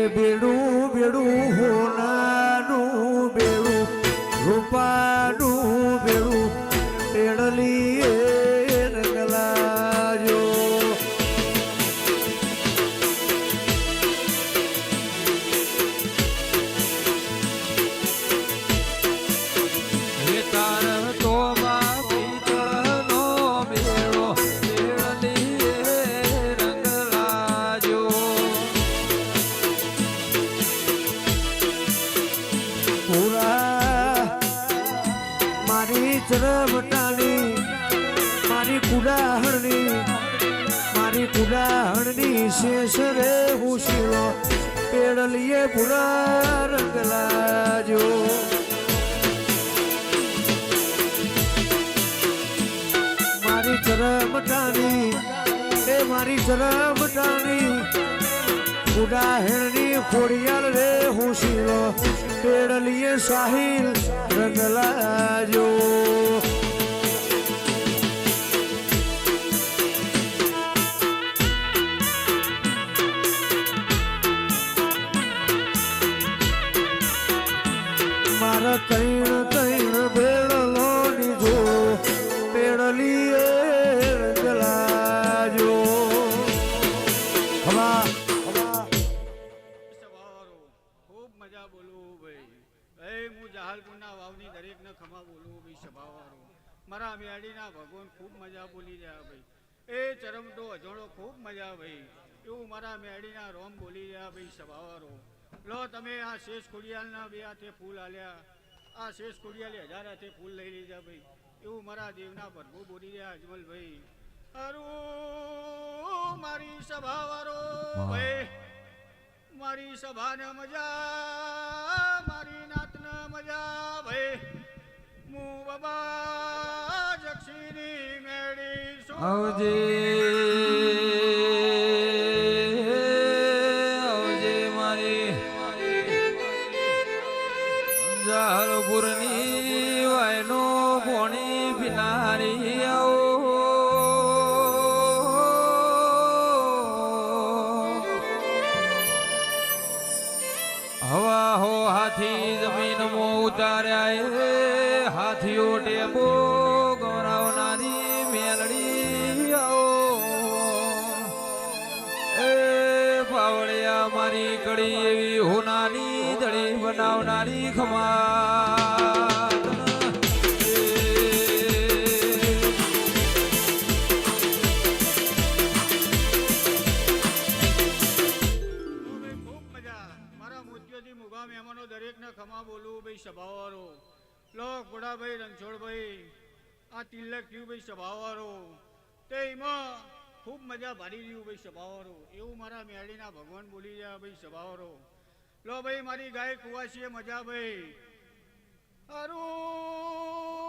બેડું બેડું હોનાનું બેડું રૂપાનું બેડું પેડલી રંગલાજો ચરમટાની મારી કુડાહણની શેષ રે હું શીરો પેડલીએ પૂરા રંગ લાજો મારી ચરમટાની કુડાહણની ખોડિયાલ રે હું શીરો પેડલીએ સાહિલ રંગ લાજો મારા તૈણ બેડલો નીજો પેડલીએ રંગ લાજો ખૂબ મજા બોલું ભાઈ હું જહાલપુરના વાવની દરેકને ખમા બોલું ભાઈ સભાવાળો મારા મેડીના ભગવાન ખૂબ મજા બોલી રહ્યા ભાઈ એ ચરમટો અજોડો ખૂબ મજા ભાઈ એવું મારા મેડીના રોમ બોલી રહ્યા ભાઈ સભાવાળો લો તમે આ શેષ ખોડિયાલના બે હાથે ફૂલ આલ્યા આ શેષ ખોડિયાલે 1000 હાથે ફૂલ લઈ લીધા ભાઈ એવું મારા દેવના પ્રભુ બોલી રહ્યા અજમલભાઈ અરું મારી સભાવાળો ભાઈ મારી સભાને મજા મારી નાતને મજા ભાઈ હું બાબા જક્ષીની મેળી શું આવજે મારી જાલપુરની વાયનો પોણી પીનારી આવો હવા હો હાથી જમીનમાં ઉતાર્યા હાથીઓ ટેબો ગવરાવનારી મેલડી આવો એ પાવળિયા મારી કડી એવી હોનાની દળી બનાવનારી ખમા મહેમાનો દરેકને ખમા બોલું ભાઈ સભાવાળો લો ઘોડાભાઈ રણછોડભાઈ આ તિલક થયું ભાઈ સભાવાળો તે એમાં ખૂબ મજા ભાડી રહ્યું ભાઈ સભાવાળો એવું મારા મેળીના ભગવાન બોલી રહ્યા ભાઈ સભાવાળો લો ભાઈ મારી ગાય કુવાસીએ મજા ભાઈ અરું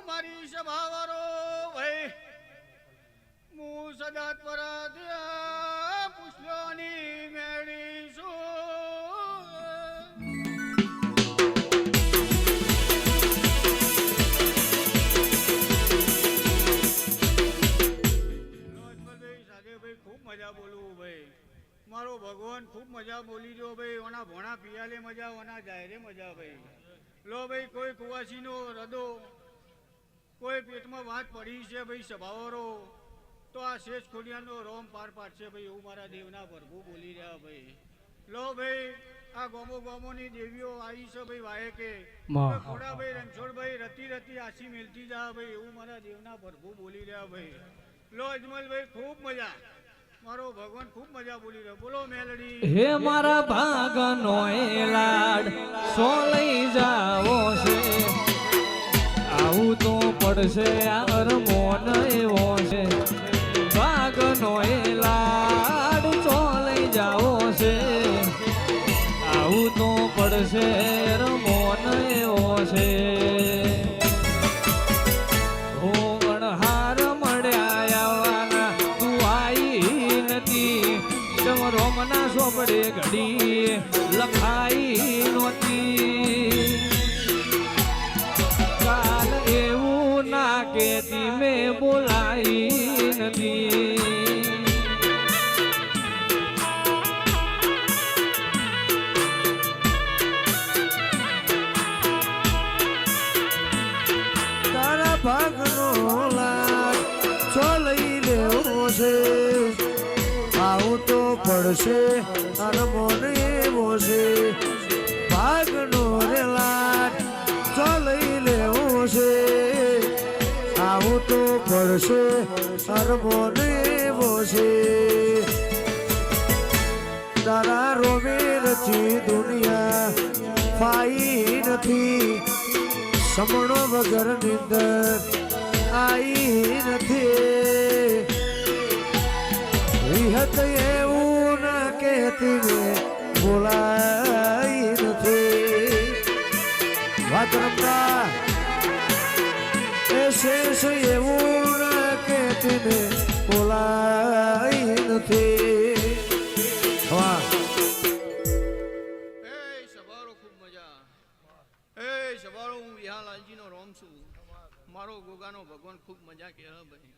મારી સભાવાળો ભાઈ હું સદા પરત પૂછ્યોની મેળી શું ખૂબ મજા બોલું ભાઈ મારો ભગવાન ખૂબ મજા બોલી દો ભાઈ ઓના ભોણા પિયાલે મજા ઓના જાહેરે મજા ભાઈ લો ભાઈ કોઈ કુવાસીનો રદો કોઈ પેટમાં વાત પડી છે ભાઈ સભાવાળો તો આ શેષ ખોડિયાનો રોમ પાર પાડશે ભાઈ એવું મારા દેવના પ્રભુ બોલી રહ્યા ભાઈ લો ભાઈ આ ગોમોની દેવીઓ આવી છે ભાઈ વાયકે ઘોડાભાઈ રણછોડભાઈ રતી રતી આસી મેલતી જા ભાઈ એવું મારા દેવના પ્રભુ બોલી રહ્યા ભાઈ લો અજમલભાઈ ખૂબ મજા મારો ભગવાન ખૂબ મજા બોલી રહ્યો બોલો મેલડી હે મારા ભાગનો લાડ સો લઈ જાવો છે આવું તો પડશે આ મોન એવો છે ભાગનો લાડ સો લઈ જાવો છે આવું તો પડશે મોન એવો છે રોમના સોપડે ઘડી લખાઈ નોતી કાલ એવું ના કેતી મેં બોલાઈ નથી ભાગનો લાગ છો લઈ લેવો છે આવું તો પડશે અનમોને એવો છે ભાગનો રે લાગ છો લઈ લેવો છે આવું તો પડશે અનમોને એવો છે તારા રોમે રચી દુનિયા ફાઈ નથી સમણો વગર નિંદર આઈ નથી વિહત એવું ના કહેતી ને બોલાઈ નથી વાત રમતા એ શેષ એવું ના કહેતી ને બોલાઈ નથી વાહ મારો ગોગાનો ભગવાન ખૂબ મજા કે ભાઈ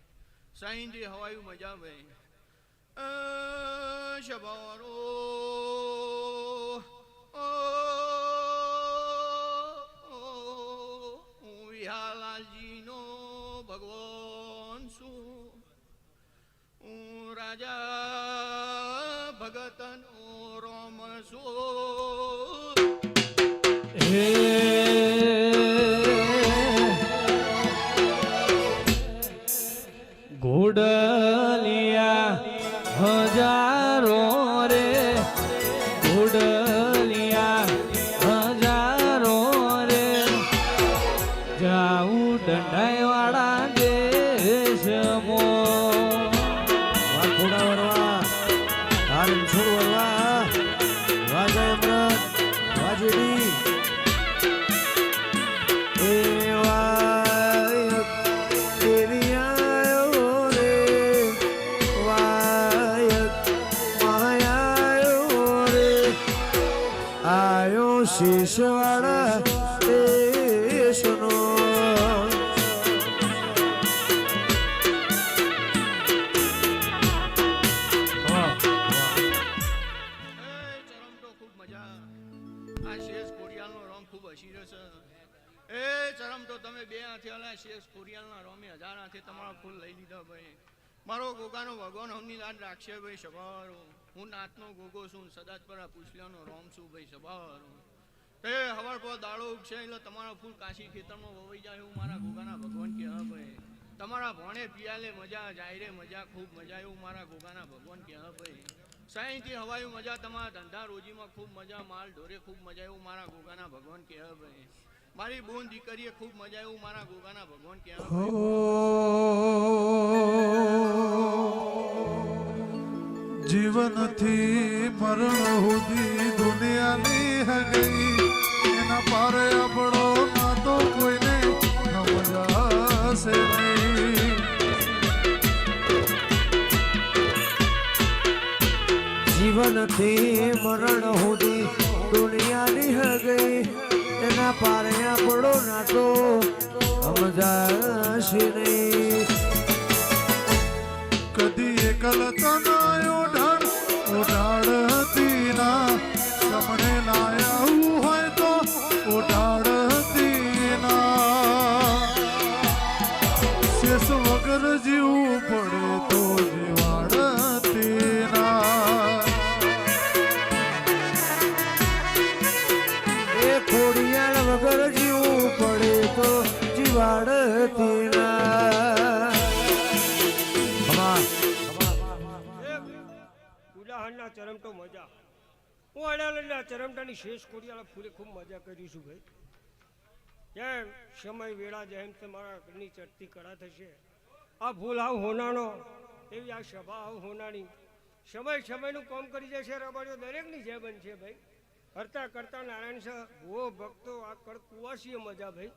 સાઈન્જી હવાયું મજા ભાઈ શબારો હું વિહાલાલજીનો ભગવાન છું હું રાજા ભગતનો રોમ છું ઘોડલિયા હજારો રે ઘોડલિયા હજારો રે જાઉં દંડાઈ વાળા દેશમો વાઘોડા વરવા હારણ છોડ વરવા વાજય અમૃત વાજડી શીશવાડા દેશનો મારો ગોગાનો ભગવાન હમની લાડ રાખશે ભાઈ સવારો હું નાતનો ગોગો છું સદાજપરા પૂછલ્યાનો રોમ છું ભાઈ સવારો તે હવાર પર દાડો ઉગશે એટલે તમારા ફૂલ કાશી ખેતરમાં વવાઈ જાય એવું મારા ગોગાના ભગવાન કે હા ભાઈ તમારા ભણે પિયાલે મજા જાય રે મજા ખૂબ મજા એવું મારા ગોગાના ભગવાન કે હા ભાઈ સાઈથી હવાયું મજા તમારા ધંધા રોજીમાં ખૂબ મજા માલ ઢોરે ખૂબ મજા એવું મારા ગોગાના ભગવાન કે હા ભાઈ મારી બોન દીકરીએ ખૂબ મજા એવું મારા ગોગાના ભગવાન કે હા ભાઈ જીવનથી મરણ સુધી દુનિયાની હગઈ એના પારે આપણો નાતો કોઈને સમજાશે નહીં જીવનથી મરણ સુધી દુનિયાની હગઈ એના પારે આપણો નાતો સમજાશે નહીં કદી એકલતા ઉડાડતી ના સમણે લાયા હોય તો ઉડાડતી ના શેષ વગર જીવવું પડે તો જીવાડતી ના એ ખોડિયાળ વગર જીવવું પડે તો જીવાડતી ના ઉદાહરણના ચરમટો મજા હું અડાલના ચરમટાની શેષ કોડિયાળા ફૂલે ખૂબ મજા કરીશું ભાઈ જેમ સમય વેળા જેમ તમારા ઘરની ચડતી કળા થશે આ ભૂલ આવ હોનાનો એવી આ સભા આવ હોનાની સમયનું કામ કરી જશે રબાડીઓ દરેકની જે બનશે ભાઈ કરતા કરતા નારાયણ શાહ ભૂવો ભક્તો આ કળ કુવાસીએ મજા ભાઈ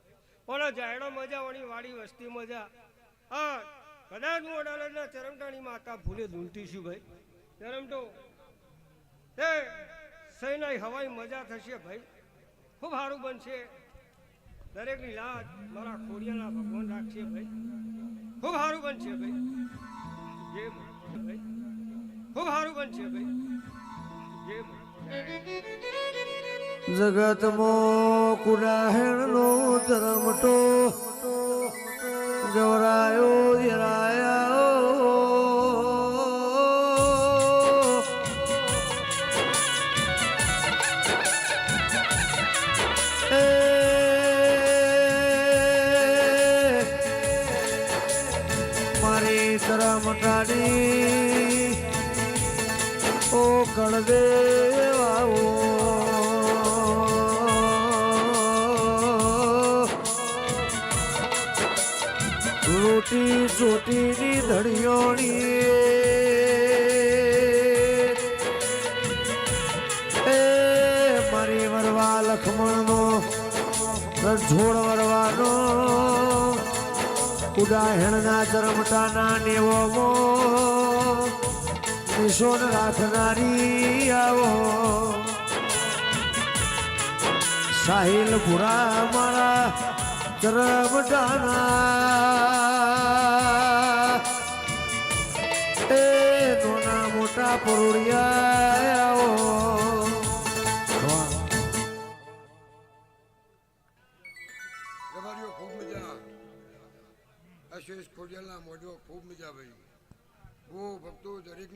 પણ જાયડો મજા વળી વાડી વસ્તી મજા આ કદાચ હું અડાલના ચરમટાની માતા ભૂલે ધૂલતીશું ભાઈ ચરમટો તે સૈનાઈ હવાઈ મજા થશે ભાઈ ખૂબ સારું બનશે દરેકની લાજ મારા ખોડિયાના ભગવાન રાખશે ભાઈ ખૂબ સારું બનશે ભાઈ જે ભાઈ ખૂબ સારું બનશે ભાઈ જે જગતમો કુડાહેણનો ચરમટો ચરમટાની ઓ કળદેવાઓ રોટી ચોટીની ધડિયોણી એ મારી વરવા લખમણનો રણછોડ વરવાનો ઉદાહરણના ચરમટાના નેવોમો નિશોન રાખનારી આવો સાહિલ ભૂરા મારા ચરમટાના એ નાના મોટા પરોડિયા આવો રબારીઓ ખૂબ મજા આ શેષ ખોડિયાલના મોઢો ખૂબ મજા ભાઈ બહુ ભક્તો દરેકની